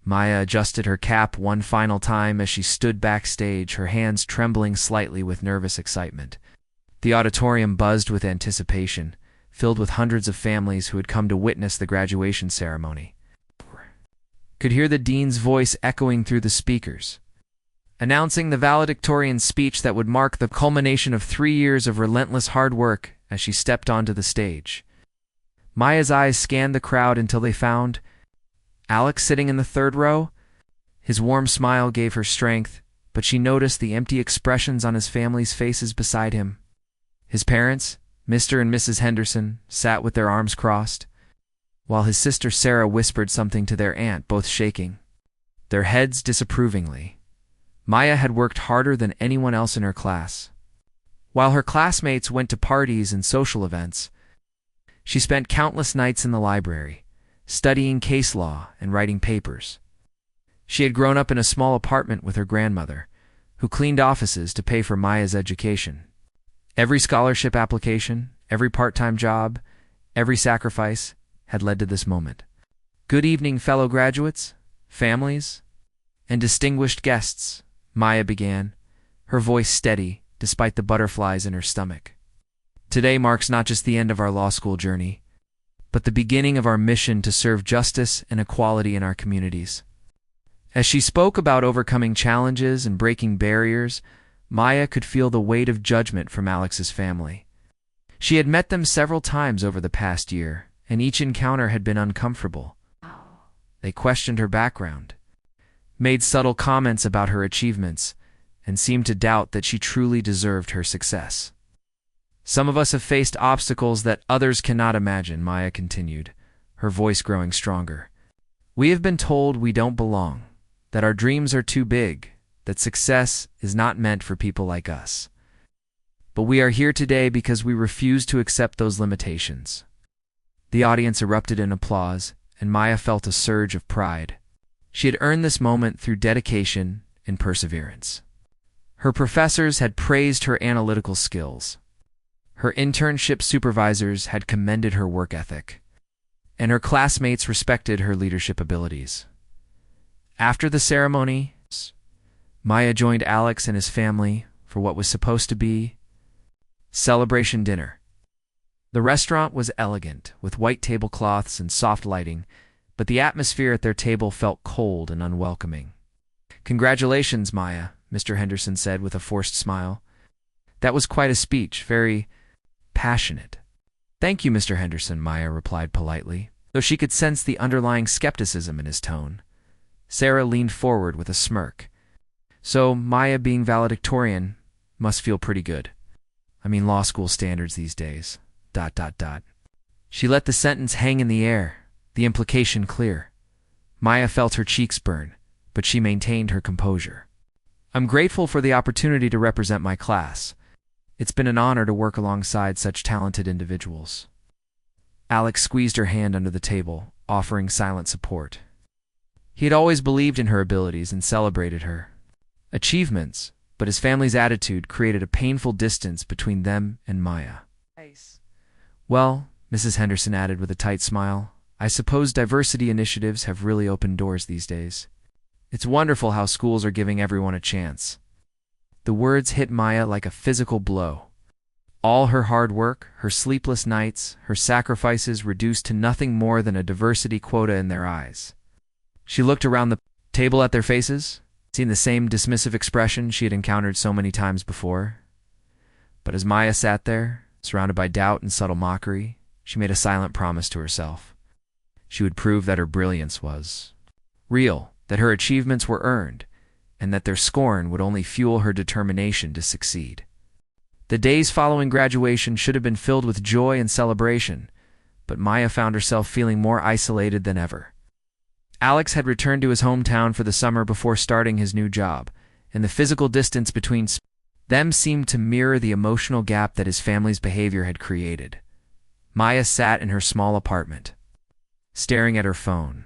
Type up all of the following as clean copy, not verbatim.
Maya adjusted her cap one final time as she stood backstage, her hands trembling slightly with nervous excitement. The auditorium buzzed with anticipation, filled with hundreds of families who had come to witness the graduation ceremony. Could hear the dean's voice echoing through the speakers, announcing the valedictorian speech that would mark the culmination of 3 years of relentless hard work as she stepped onto the stage. Maya's eyes scanned the crowd until they found Alex sitting in the third row. His warm smile gave her strength, but she noticed the empty expressions on his family's faces beside him. His parents, Mr. and Mrs. Henderson, sat with their arms crossed, while his sister Sarah whispered something to their aunt, both shaking their heads disapprovingly. Maya had worked harder than anyone else in her class. While her classmates went to parties and social events, she spent countless nights in the library, studying case law and writing papers. She had grown up in a small apartment with her grandmother, who cleaned offices to pay for Maya's education. Every scholarship application, every part-time job, every sacrifice had led to this moment. "Good evening, fellow graduates, families, and distinguished guests," Maya began, her voice steady despite the butterflies in her stomach. "Today marks not just the end of our law school journey, but the beginning of our mission to serve justice and equality in our communities." As she spoke about overcoming challenges and breaking barriers, Maya could feel the weight of judgment from Alex's family. She had met them several times over the past year, and each encounter had been uncomfortable. They questioned her background, made subtle comments about her achievements, and seemed to doubt that she truly deserved her success. "Some of us have faced obstacles that others cannot imagine," Maya continued, her voice growing stronger. "We have been told we don't belong, that our dreams are too big, that success is not meant for people like us. But we are here today because we refuse to accept those limitations." The audience erupted in applause, and Maya felt a surge of pride. She had earned this moment through dedication and perseverance. Her professors had praised her analytical skills. Her internship supervisors had commended her work ethic, and her classmates respected her leadership abilities. After the ceremony, Maya joined Alex and his family for what was supposed to be celebration dinner. The restaurant was elegant, with white tablecloths and soft lighting, but the atmosphere at their table felt cold and unwelcoming. "Congratulations, Maya," Mr. Henderson said with a forced smile. "That was quite a speech, very passionate." "Thank you, Mr. Henderson," Maya replied politely, though she could sense the underlying skepticism in his tone. Sarah leaned forward with a smirk. "So, Maya being valedictorian must feel pretty good. I mean, law school standards these days. ... She let the sentence hang in the air, the implication clear. Maya felt her cheeks burn, but she maintained her composure. "I'm grateful for the opportunity to represent my class. It's been an honor to work alongside such talented individuals." Alex squeezed her hand under the table, offering silent support. He had always believed in her abilities and celebrated her achievements, but his family's attitude created a painful distance between them and Maya. "Well," Mrs. Henderson added with a tight smile, "I suppose diversity initiatives have really opened doors these days. It's wonderful how schools are giving everyone a chance." The words hit Maya like a physical blow. All her hard work, her sleepless nights, her sacrifices reduced to nothing more than a diversity quota in their eyes. She looked around the table at their faces, seeing the same dismissive expression she had encountered so many times before. But as Maya sat there, surrounded by doubt and subtle mockery, she made a silent promise to herself. She would prove that her brilliance was real, that her achievements were earned, and that their scorn would only fuel her determination to succeed. The days following graduation should have been filled with joy and celebration, but Maya found herself feeling more isolated than ever. Alex had returned to his hometown for the summer before starting his new job, and the physical distance between them seemed to mirror the emotional gap that his family's behavior had created. Maya sat in her small apartment, staring at her phone.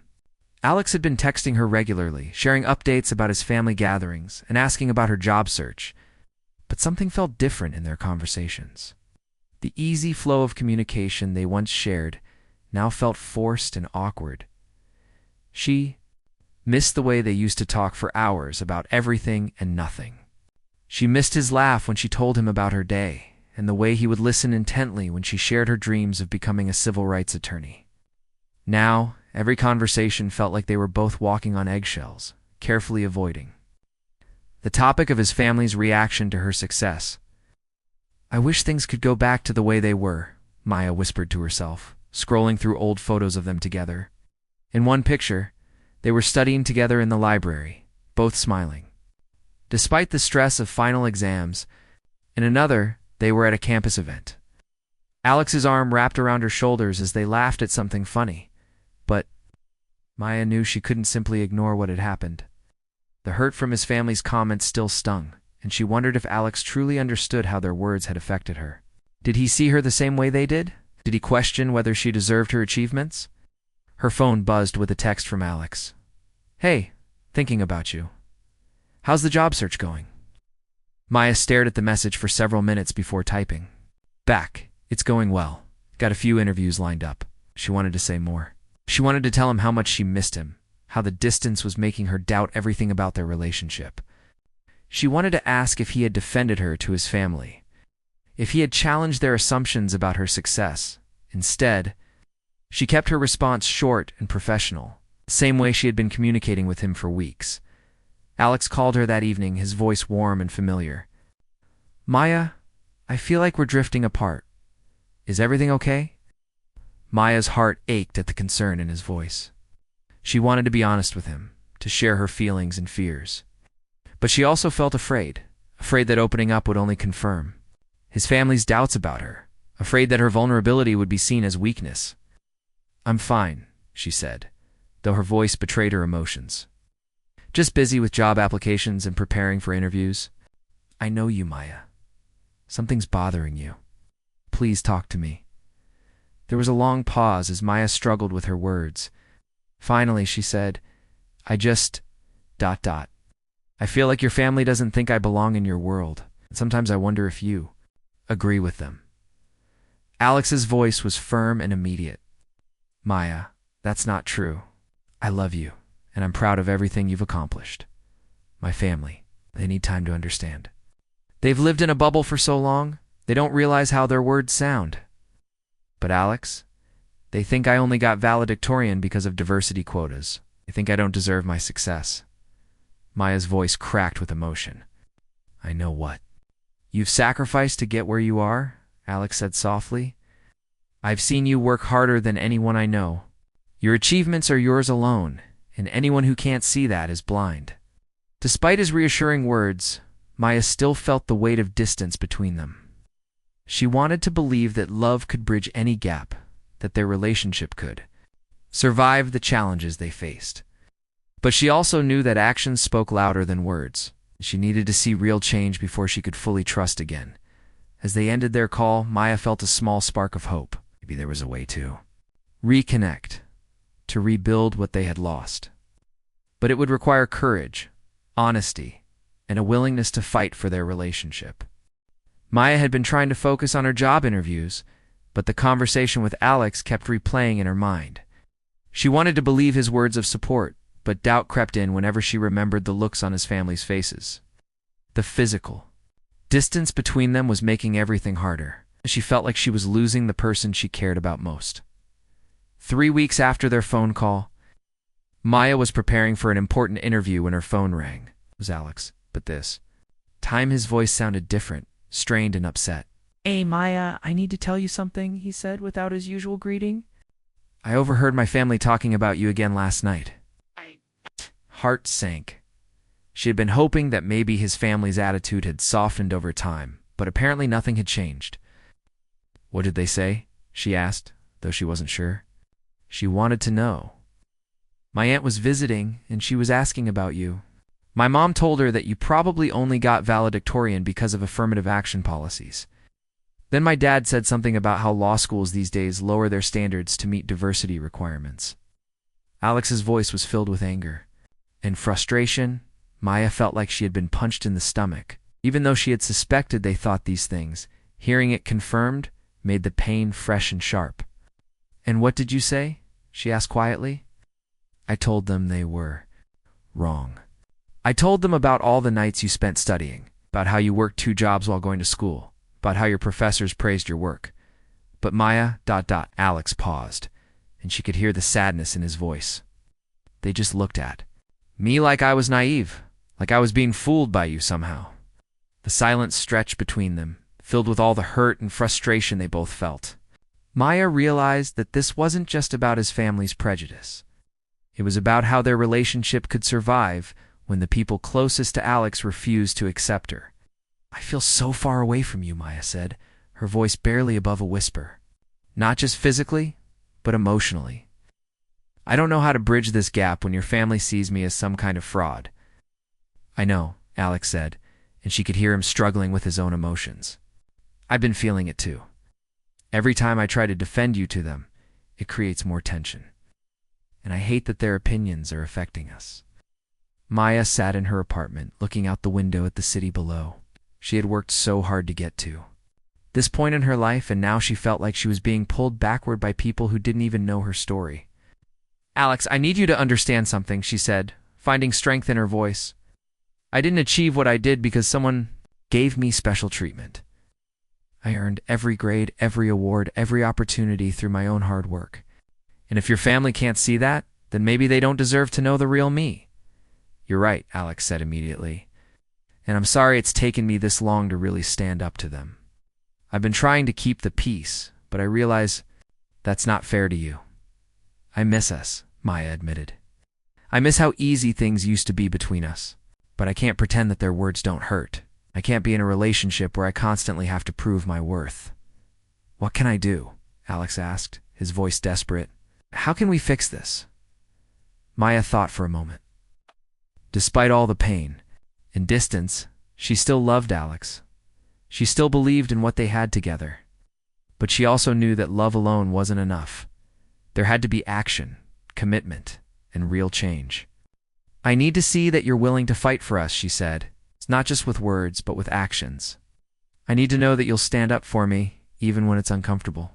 Alex had been texting her regularly, sharing updates about his family gatherings and asking about her job search, but something felt different in their conversations. The easy flow of communication they once shared now felt forced and awkward. She missed the way they used to talk for hours about everything and nothing. She missed his laugh when she told him about her day, and the way he would listen intently when she shared her dreams of becoming a civil rights attorney. Now, every conversation felt like they were both walking on eggshells, carefully avoiding the topic of his family's reaction to her success. "I wish things could go back to the way they were," Maya whispered to herself, scrolling through old photos of them together. In one picture, they were studying together in the library, both smiling, despite the stress of final exams. In another, they were at a campus event. Alex's arm wrapped around her shoulders as they laughed at something funny, but Maya knew she couldn't simply ignore what had happened. The hurt from his family's comments still stung, and she wondered if Alex truly understood how their words had affected her. Did he see her the same way they did? Did he question whether she deserved her achievements? Her phone buzzed with a text from Alex. "Hey, thinking about you. How's the job search going?" Maya stared at the message for several minutes before typing. "Back. It's going well. Got a few interviews lined up." She wanted to say more. She wanted to tell him how much she missed him, how the distance was making her doubt everything about their relationship. She wanted to ask if he had defended her to his family, if he had challenged their assumptions about her success. Instead, she kept her response short and professional, the same way she had been communicating with him for weeks. Alex called her that evening, his voice warm and familiar. "Maya, I feel like we're drifting apart. Is everything okay?" Maya's heart ached at the concern in his voice. She wanted to be honest with him, to share her feelings and fears. But she also felt afraid that opening up would only confirm his family's doubts about her, afraid that her vulnerability would be seen as weakness. "I'm fine," she said, though her voice betrayed her emotions. "Just busy with job applications and preparing for interviews." "I know you, Maya. Something's bothering you. Please talk to me." There was a long pause as Maya struggled with her words. Finally, she said, I just... I feel like your family doesn't think I belong in your world. Sometimes I wonder if you agree with them." Alex's voice was firm and immediate. "Maya, that's not true. I love you, and I'm proud of everything you've accomplished. My family, they need time to understand. They've lived in a bubble for so long, they don't realize how their words sound. But Alex, they think I only got valedictorian because of diversity quotas. They think I don't deserve my success." Maya's voice cracked with emotion. "I know what you've sacrificed to get where you are," Alex said softly. "I've seen you work harder than anyone I know. Your achievements are yours alone, and anyone who can't see that is blind." Despite his reassuring words, Maya still felt the weight of distance between them. She wanted to believe that love could bridge any gap, that their relationship could survive the challenges they faced. But she also knew that actions spoke louder than words. She needed to see real change before she could fully trust again. As they ended their call, Maya felt a small spark of hope. Maybe there was a way to reconnect, to rebuild what they had lost. But it would require courage, honesty, and a willingness to fight for their relationship. Maya had been trying to focus on her job interviews, but the conversation with Alex kept replaying in her mind. She wanted to believe his words of support, but doubt crept in whenever she remembered the looks on his family's faces. The physical distance between them was making everything harder. She felt like she was losing the person she cared about most. 3 weeks after their phone call, Maya was preparing for an important interview when her phone rang. It was Alex, but this time his voice sounded different, strained and upset. "Hey, Maya, I need to tell you something," he said without his usual greeting. "I overheard my family talking about you again last night." Heart sank. She had been hoping that maybe his family's attitude had softened over time, but apparently nothing had changed. "What did they say?" she asked, though she wasn't sure. She wanted to know. "My aunt was visiting, and she was asking about you. My mom told her that you probably only got valedictorian because of affirmative action policies. Then my dad said something about how law schools these days lower their standards to meet diversity requirements." Alex's voice was filled with anger. In frustration, Maya felt like she had been punched in the stomach. Even though she had suspected they thought these things, hearing it confirmed made the pain fresh and sharp. "And what did you say?" she asked quietly. "I told them they were Wrong. I told them about all the nights you spent studying, about how you worked 2 jobs while going to school, about how your professors praised your work. But Maya... Alex paused, and she could hear the sadness in his voice. They just looked at me like I was naive, like I was being fooled by you somehow. The silence stretched between them, filled with all the hurt and frustration they both felt. Maya realized that this wasn't just about his family's prejudice. It was about how their relationship could survive when the people closest to Alex refused to accept her. I feel so far away from you, Maya said, her voice barely above a whisper. Not just physically, but emotionally. I don't know how to bridge this gap when your family sees me as some kind of fraud. I know, Alex said, and she could hear him struggling with his own emotions. I've been feeling it too. Every time I try to defend you to them, it creates more tension. And I hate that their opinions are affecting us. Maya sat in her apartment, looking out the window at the city below. She had worked so hard to get to this point in her life, and now she felt like she was being pulled backward by people who didn't even know her story. Alex, I need you to understand something, she said, finding strength in her voice. I didn't achieve what I did because someone gave me special treatment. I earned every grade, every award, every opportunity through my own hard work. And if your family can't see that, then maybe they don't deserve to know the real me. You're right, Alex said immediately. And I'm sorry it's taken me this long to really stand up to them. I've been trying to keep the peace, but I realize that's not fair to you. I miss us, Maya admitted. I miss how easy things used to be between us, but I can't pretend that their words don't hurt. I can't be in a relationship where I constantly have to prove my worth. What can I do? Alex asked, his voice desperate. How can we fix this? Maya thought for a moment. Despite all the pain and distance, she still loved Alex. She still believed in what they had together. But she also knew that love alone wasn't enough. There had to be action, commitment, and real change. I need to see that you're willing to fight for us, she said. It's not just with words, but with actions. I need to know that you'll stand up for me, even when it's uncomfortable.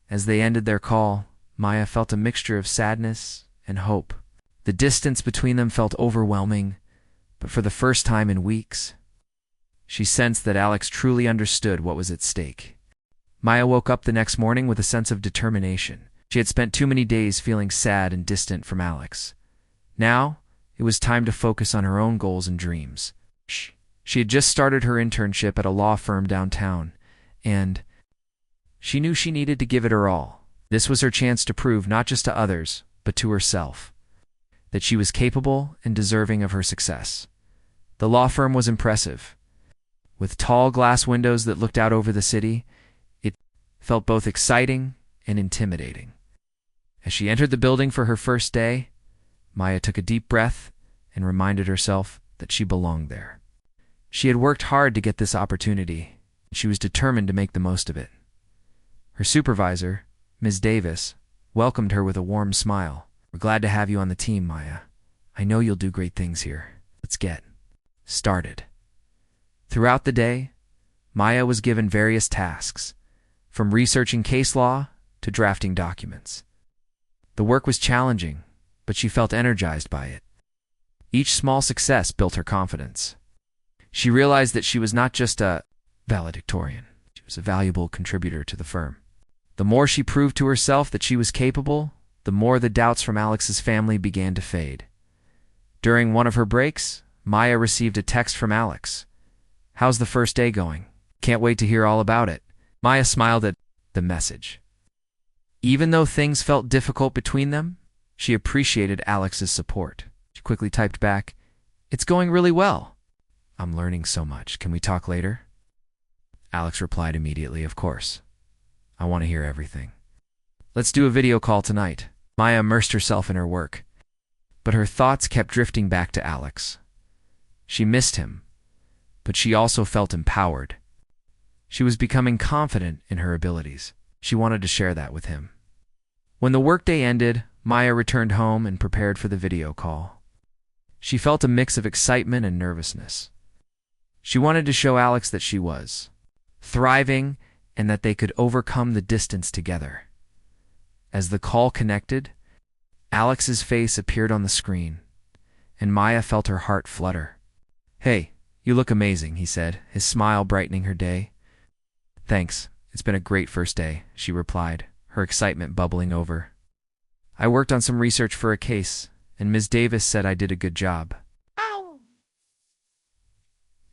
As they ended their call, Maya felt a mixture of sadness and hope. The distance between them felt overwhelming, but for the first time in weeks, she sensed that Alex truly understood what was at stake. Maya woke up the next morning with a sense of determination. She had spent too many days feeling sad and distant from Alex. Now, it was time to focus on her own goals and dreams. She had just started her internship at a law firm downtown, and she knew she needed to give it her all. This was her chance to prove not just to others, but to herself, that she was capable and deserving of her success. The law firm was impressive. With tall glass windows that looked out over the city, it felt both exciting and intimidating. As she entered the building for her first day, Maya took a deep breath and reminded herself that she belonged there. She had worked hard to get this opportunity, and she was determined to make the most of it. Her supervisor, Ms. Davis, welcomed her with a warm smile. We're glad to have you on the team, Maya. I know you'll do great things here. Let's get started. Throughout the day, Maya was given various tasks, from researching case law to drafting documents. The work was challenging, but she felt energized by it. Each small success built her confidence. She realized that she was not just a valedictorian. She was a valuable contributor to the firm. The more she proved to herself that she was capable, the more the doubts from Alex's family began to fade. During one of her breaks, Maya received a text from Alex. How's the first day going? Can't wait to hear all about it. Maya smiled at the message. Even though things felt difficult between them, she appreciated Alex's support. She quickly typed back, It's going really well. I'm learning so much. Can we talk later? Alex replied immediately, Of course. I want to hear everything. Let's do a video call tonight. Maya immersed herself in her work, but her thoughts kept drifting back to Alex. She missed him, but she also felt empowered. She was becoming confident in her abilities. She wanted to share that with him. When the workday ended, Maya returned home and prepared for the video call. She felt a mix of excitement and nervousness. She wanted to show Alex that she was thriving and that they could overcome the distance together. As the call connected, Alex's face appeared on the screen, and Maya felt her heart flutter. "Hey, you look amazing," he said, his smile brightening her day. "Thanks. It's been a great first day," she replied, her excitement bubbling over. "I worked on some research for a case, and Ms. Davis said I did a good job." Ow!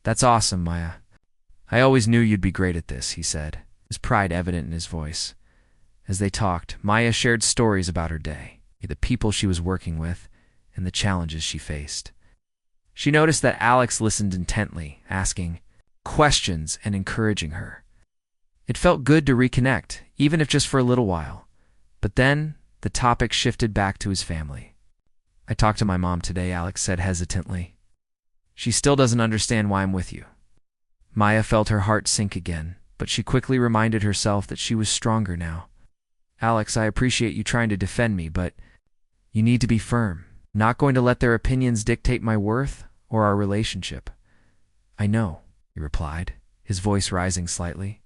"That's awesome, Maya. I always knew you'd be great at this," he said, his pride evident in his voice. As they talked, Maya shared stories about her day, the people she was working with, and the challenges she faced. She noticed that Alex listened intently, asking questions and encouraging her. It felt good to reconnect, even if just for a little while. But then, the topic shifted back to his family. "I talked to my mom today," Alex said hesitantly. "She still doesn't understand why I'm with you." Maya felt her heart sink again, but she quickly reminded herself that she was stronger now. "Alex, I appreciate you trying to defend me, but you need to be firm. I'm not going to let their opinions dictate my worth or our relationship." "I know," he replied, his voice rising slightly.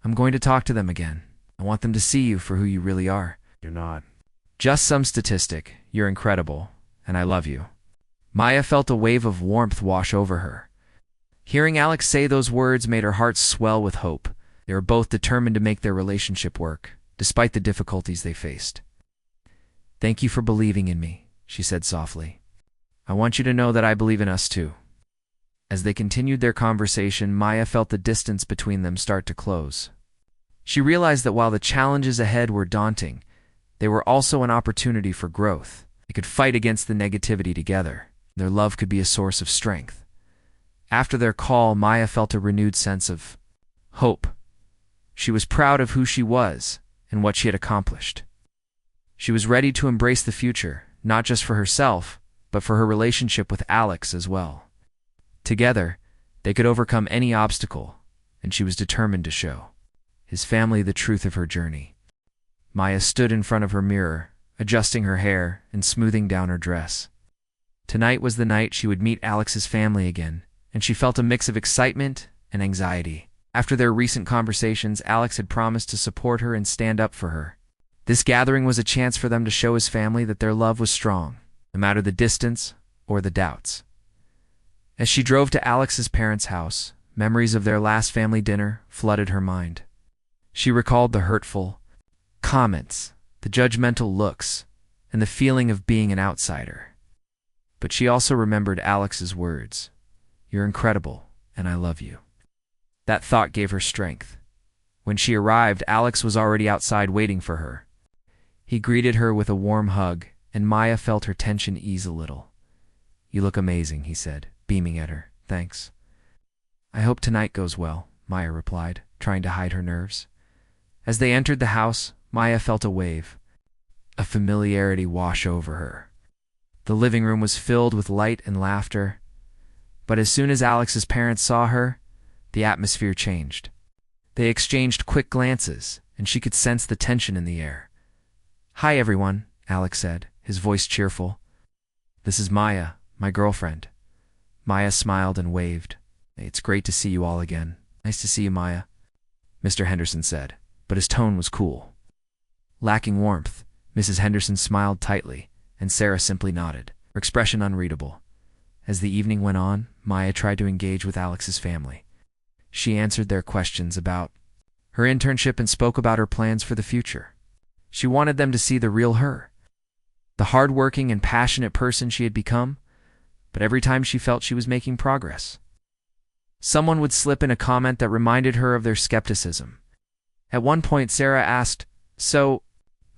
"I'm going to talk to them again. I want them to see you for who you really are. You're not just some statistic. You're incredible, and I love you." Maya felt a wave of warmth wash over her. Hearing Alex say those words made her heart swell with hope. They were both determined to make their relationship work, despite the difficulties they faced. "Thank you for believing in me," she said softly. "I want you to know that I believe in us too." As they continued their conversation, Maya felt the distance between them start to close. She realized that while the challenges ahead were daunting, they were also an opportunity for growth. They could fight against the negativity together. Their love could be a source of strength. After their call, Maya felt a renewed sense of hope. She was proud of who she was and what she had accomplished. She was ready to embrace the future, not just for herself, but for her relationship with Alex as well. Together, they could overcome any obstacle, and she was determined to show his family the truth of her journey. Maya stood in front of her mirror, adjusting her hair and smoothing down her dress. Tonight was the night she would meet Alex's family again, and she felt a mix of excitement and anxiety. After their recent conversations, Alex had promised to support her and stand up for her. This gathering was a chance for them to show his family that their love was strong, no matter the distance or the doubts. As she drove to Alex's parents' house, memories of their last family dinner flooded her mind. She recalled the hurtful comments, the judgmental looks, and the feeling of being an outsider. But she also remembered Alex's words, "You're incredible, and I love you." That thought gave her strength. When she arrived, Alex was already outside waiting for her. He greeted her with a warm hug, and Maya felt her tension ease a little. "You look amazing," he said, beaming at her. "Thanks." "I hope tonight goes well," Maya replied, trying to hide her nerves. As they entered the house, Maya felt a wave, a familiarity wash over her. The living room was filled with light and laughter, but as soon as Alex's parents saw her, the atmosphere changed. They exchanged quick glances, and she could sense the tension in the air. "Hi, everyone," Alex said, his voice cheerful. "This is Maya, my girlfriend." Maya smiled and waved. "It's great to see you all again." "Nice to see you, Maya," Mr. Henderson said, but his tone was cool. Lacking warmth, Mrs. Henderson smiled tightly, and Sarah simply nodded, her expression unreadable. As the evening went on, Maya tried to engage with Alex's family. She answered their questions about her internship and spoke about her plans for the future. She wanted them to see the real her, the hardworking and passionate person she had become, but every time she felt she was making progress, someone would slip in a comment that reminded her of their skepticism. At one point, Sarah asked, "So,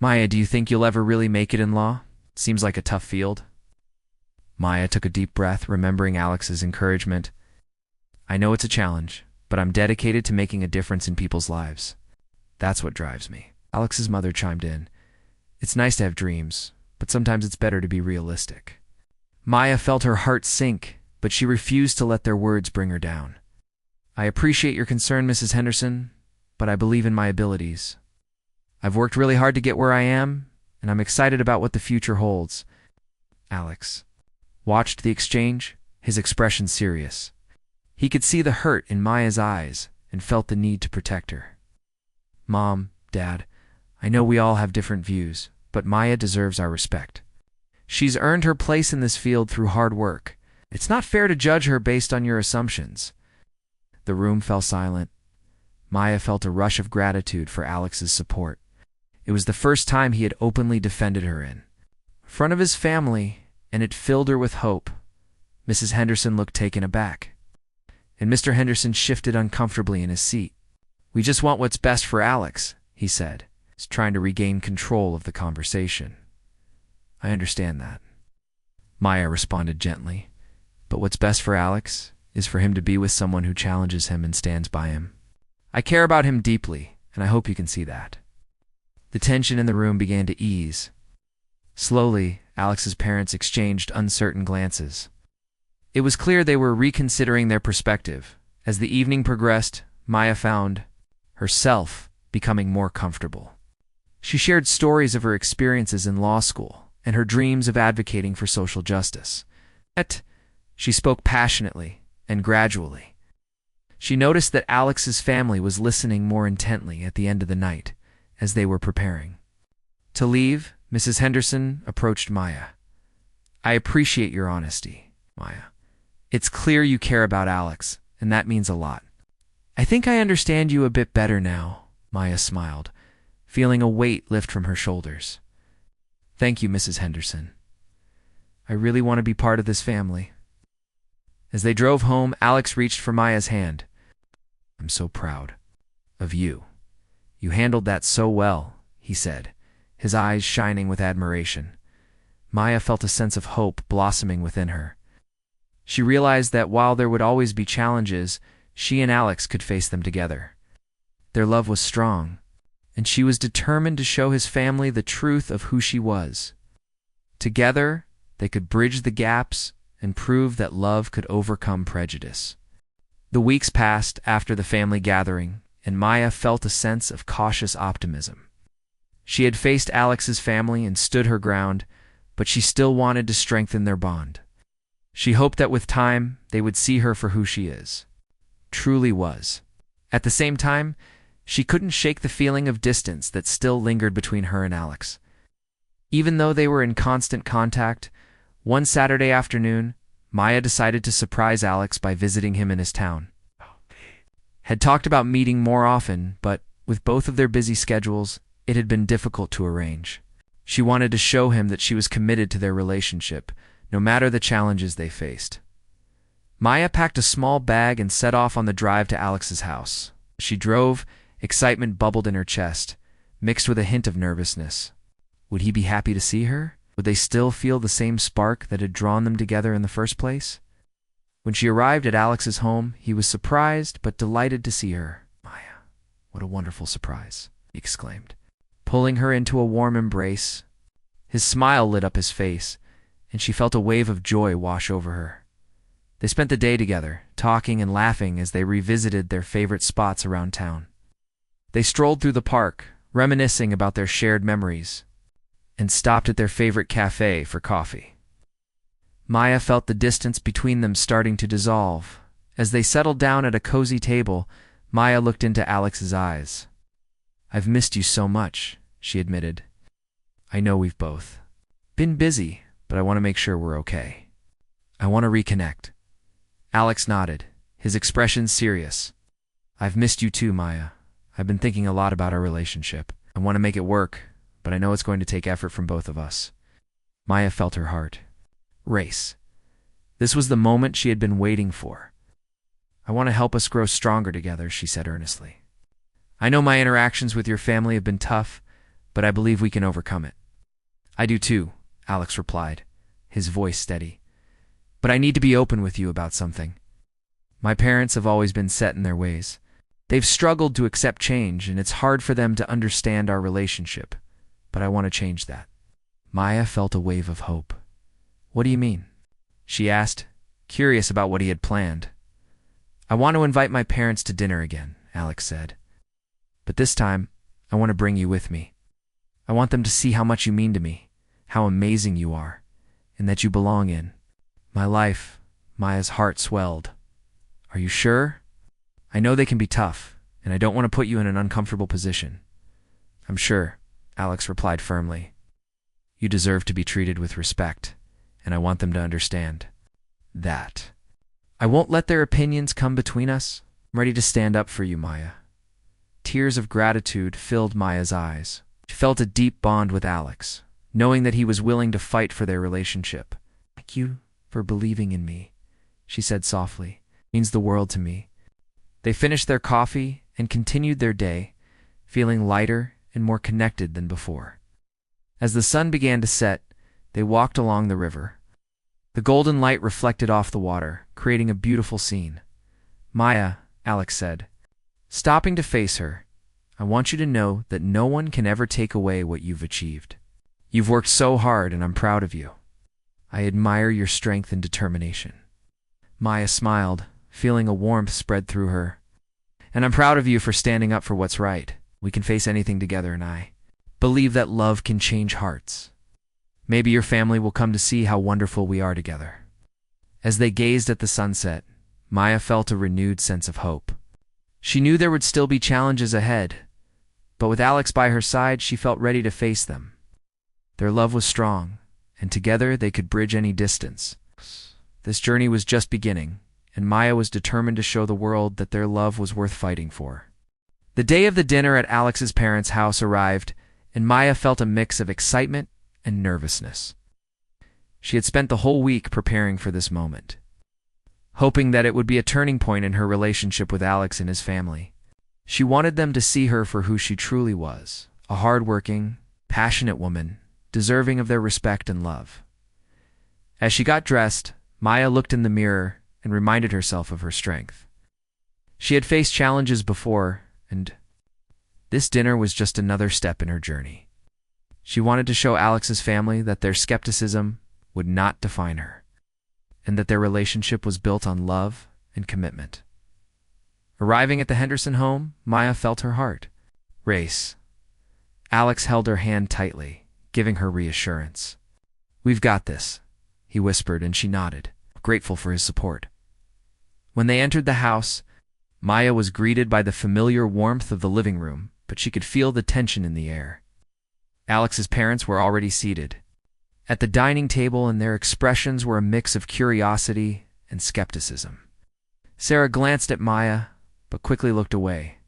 Maya, do you think you'll ever really make it in law? Seems like a tough field." Maya took a deep breath, remembering Alex's encouragement. "I know it's a challenge, but I'm dedicated to making a difference in people's lives. That's what drives me." Alex's mother chimed in. "It's nice to have dreams, but sometimes it's better to be realistic." Maya felt her heart sink, but she refused to let their words bring her down. "I appreciate your concern, Mrs. Henderson, but I believe in my abilities. I've worked really hard to get where I am, and I'm excited about what the future holds." Alex watched the exchange, his expression serious. He could see the hurt in Maya's eyes and felt the need to protect her. "Mom, Dad, I know we all have different views, but Maya deserves our respect. She's earned her place in this field through hard work. It's not fair to judge her based on your assumptions." The room fell silent. Maya felt a rush of gratitude for Alex's support. It was the first time he had openly defended her in front of his family, and it filled her with hope. Mrs. Henderson looked taken aback, and Mr. Henderson shifted uncomfortably in his seat. "We just want what's best for Alex," he said, trying to regain control of the conversation. "I understand that," Maya responded gently. "But what's best for Alex is for him to be with someone who challenges him and stands by him. I care about him deeply, and I hope you can see that." The tension in the room began to ease. Slowly, Alex's parents exchanged uncertain glances. It was clear they were reconsidering their perspective. As the evening progressed, Maya found herself becoming more comfortable. She shared stories of her experiences in law school and her dreams of advocating for social justice. Yet, she spoke passionately and gradually. She noticed that Alex's family was listening more intently at the end of the night as they were preparing to leave. Mrs. Henderson approached Maya. "I appreciate your honesty, Maya. It's clear you care about Alex, and that means a lot." "I think I understand you a bit better now," Maya smiled, feeling a weight lift from her shoulders. "Thank you, Mrs. Henderson. I really want to be part of this family." As they drove home, Alex reached for Maya's hand. "I'm so proud of you. You handled that so well," he said, his eyes shining with admiration. Maya felt a sense of hope blossoming within her. She realized that while there would always be challenges, she and Alex could face them together. Their love was strong, and she was determined to show his family the truth of who she was. Together, they could bridge the gaps and prove that love could overcome prejudice. The weeks passed after the family gathering, and Maya felt a sense of cautious optimism. She had faced Alex's family and stood her ground, but she still wanted to strengthen their bond. She hoped that with time, they would see her for who she truly was. At the same time, she couldn't shake the feeling of distance that still lingered between her and Alex. Even though they were in constant contact, one Saturday afternoon, Maya decided to surprise Alex by visiting him in his town. Had talked about meeting more often, but with both of their busy schedules, it had been difficult to arrange. She wanted to show him that she was committed to their relationship, no matter the challenges they faced. Maya packed a small bag and set off on the drive to Alex's house. As she drove, excitement bubbled in her chest, mixed with a hint of nervousness. Would he be happy to see her? Would they still feel the same spark that had drawn them together in the first place? When she arrived at Alex's home, he was surprised but delighted to see her. "Maya, what a wonderful surprise," he exclaimed, pulling her into a warm embrace. His smile lit up his face, and she felt a wave of joy wash over her. They spent the day together, talking and laughing as they revisited their favorite spots around town. They strolled through the park, reminiscing about their shared memories, and stopped at their favorite cafe for coffee. Maya felt the distance between them starting to dissolve. As they settled down at a cozy table, Maya looked into Alex's eyes. "I've missed you so much," she admitted. "I know we've both been busy, but I want to make sure we're okay. I want to reconnect." Alex nodded, his expression serious. "I've missed you too, Maya. I've been thinking a lot about our relationship. I want to make it work, but I know it's going to take effort from both of us." Maya felt her heart race. This was the moment she had been waiting for. "I want to help us grow stronger together," she said earnestly. "I know my interactions with your family have been tough, but I believe we can overcome it." "I do too," Alex replied, his voice steady. "But I need to be open with you about something. My parents have always been set in their ways. They've struggled to accept change, and it's hard for them to understand our relationship. But I want to change that." Maya felt a wave of hope. "What do you mean?" she asked, curious about what he had planned. "I want to invite my parents to dinner again," Alex said. "But this time, I want to bring you with me. I want them to see how much you mean to me, how amazing you are, and that you belong in my life." Maya's heart swelled. "Are you sure? I know they can be tough, and I don't want to put you in an uncomfortable position." "I'm sure," Alex replied firmly. You deserve to be treated with respect, and I want them to understand that. I won't let their opinions come between us. I'm ready to stand up for you, Maya." Tears of gratitude filled Maya's eyes. She felt a deep bond with Alex, knowing that he was willing to fight for their relationship. "Thank you for believing in me," she said softly. "It means the world to me." They finished their coffee and continued their day, feeling lighter and more connected than before. As the sun began to set, they walked along the river. The golden light reflected off the water, creating a beautiful scene. "Maya," Alex said, stopping to face her, "I want you to know that no one can ever take away what you've achieved. You've worked so hard, and I'm proud of you. I admire your strength and determination." Maya smiled, feeling a warmth spread through her. "And I'm proud of you for standing up for what's right. We can face anything together, and I believe that love can change hearts. Maybe your family will come to see how wonderful we are together." As they gazed at the sunset, Maya felt a renewed sense of hope. She knew there would still be challenges ahead, but with Alex by her side, she felt ready to face them. Their love was strong, and together they could bridge any distance. This journey was just beginning, and Maya was determined to show the world that their love was worth fighting for. The day of the dinner at Alex's parents' house arrived, and Maya felt a mix of excitement and nervousness. She had spent the whole week preparing for this moment, hoping that it would be a turning point in her relationship with Alex and his family. She wanted them to see her for who she truly was, a hard-working, passionate woman, deserving of their respect and love. As she got dressed, Maya looked in the mirror and reminded herself of her strength. She had faced challenges before, and this dinner was just another step in her journey. She wanted to show Alex's family that their skepticism would not define her, and that their relationship was built on love and commitment. Arriving at the Henderson home, Maya felt her heart race. Alex held her hand tightly, giving her reassurance. "We've got this," he whispered, and she nodded, grateful for his support. When they entered the house, Maya was greeted by the familiar warmth of the living room, but she could feel the tension in the air. Alex's parents were already seated at the dining table, and their expressions were a mix of curiosity and skepticism. Sarah glanced at Maya, but quickly looked away.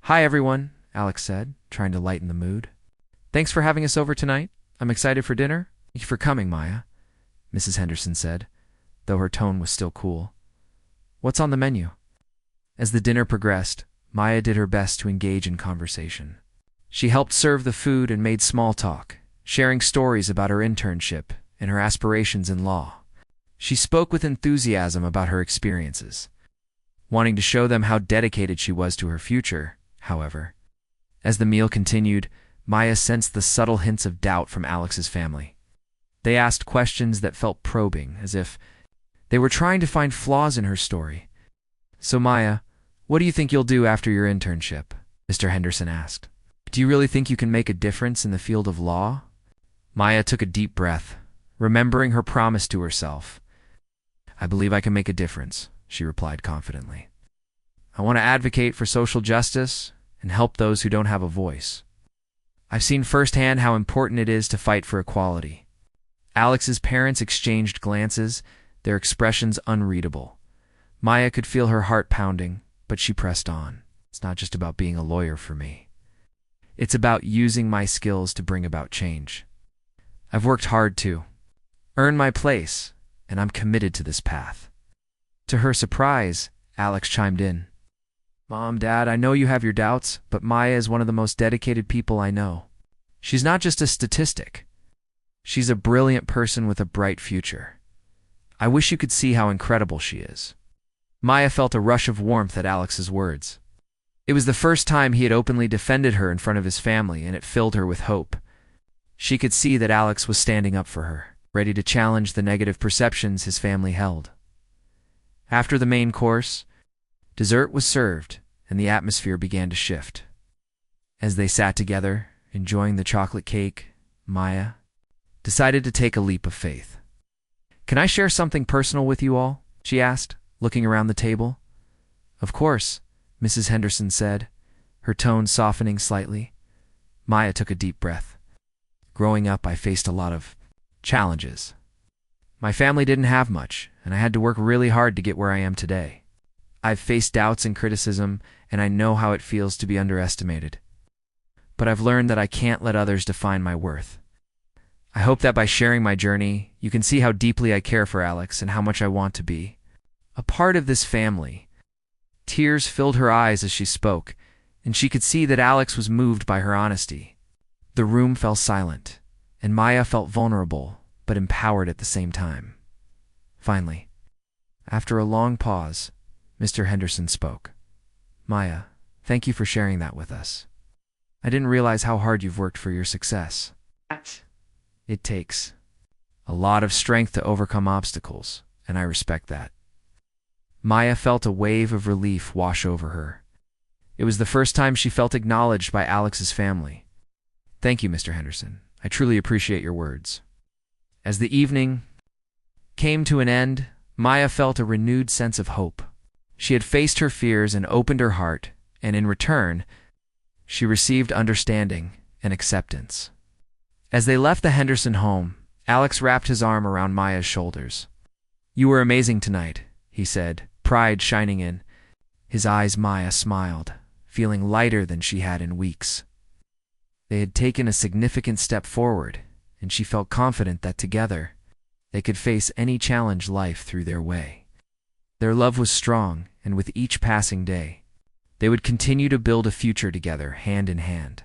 "Hi, everyone," Alex said, trying to lighten the mood. "Thanks for having us over tonight. I'm excited for dinner." "Thank you for coming, Maya," Mrs. Henderson said, though her tone was still cool. "What's on the menu?" As the dinner progressed, Maya did her best to engage in conversation. She helped serve the food and made small talk, sharing stories about her internship and her aspirations in law. She spoke with enthusiasm about her experiences, wanting to show them how dedicated she was to her future. However, as the meal continued, Maya sensed the subtle hints of doubt from Alex's family. They asked questions that felt probing, as if they were trying to find flaws in her story. "So Maya, what do you think you'll do after your internship?" Mr. Henderson asked. "Do you really think you can make a difference in the field of law?" Maya took a deep breath, remembering her promise to herself. "I believe I can make a difference," she replied confidently. "I want to advocate for social justice and help those who don't have a voice. I've seen firsthand how important it is to fight for equality." Alex's parents exchanged glances, their expressions unreadable. Maya could feel her heart pounding, but she pressed on. "It's not just about being a lawyer for me. It's about using my skills to bring about change. I've worked hard to earn my place, and I'm committed to this path." To her surprise, Alex chimed in. "Mom, Dad, I know you have your doubts, but Maya is one of the most dedicated people I know. She's not just a statistic. She's a brilliant person with a bright future. I wish you could see how incredible she is." Maya felt a rush of warmth at Alex's words. It was the first time he had openly defended her in front of his family, and it filled her with hope. She could see that Alex was standing up for her, ready to challenge the negative perceptions his family held. After the main course, dessert was served, and the atmosphere began to shift. As they sat together, enjoying the chocolate cake, Maya decided to take a leap of faith. "Can I share something personal with you all?" she asked, looking around the table. "Of course," Mrs. Henderson said, her tone softening slightly. Maya took a deep breath. Growing up, I faced a lot of challenges. My family didn't have much, and I had to work really hard to get where I am today. I've faced doubts and criticism, and I know how it feels to be underestimated. But I've learned that I can't let others define my worth. I hope that by sharing my journey, you can see how deeply I care for Alex and how much I want to be a part of this family. Tears filled her eyes as she spoke, and she could see that Alex was moved by her honesty. The room fell silent, and Maya felt vulnerable, but empowered at the same time. Finally, after a long pause, Mr. Henderson spoke. Maya, thank you for sharing that with us. I didn't realize how hard you've worked for your success. It takes a lot of strength to overcome obstacles, and I respect that. Maya felt a wave of relief wash over her. It was the first time she felt acknowledged by Alex's family. Thank you, Mr. Henderson. I truly appreciate your words. As the evening came to an end, Maya felt a renewed sense of hope. She had faced her fears and opened her heart, and in return, she received understanding and acceptance. As they left the Henderson home, Alex wrapped his arm around Maya's shoulders. You were amazing tonight, he said, pride shining in his eyes. Maya smiled, feeling lighter than she had in weeks. They had taken a significant step forward, and she felt confident that together, they could face any challenge life threw their way. Their love was strong, and with each passing day, they would continue to build a future together, hand in hand.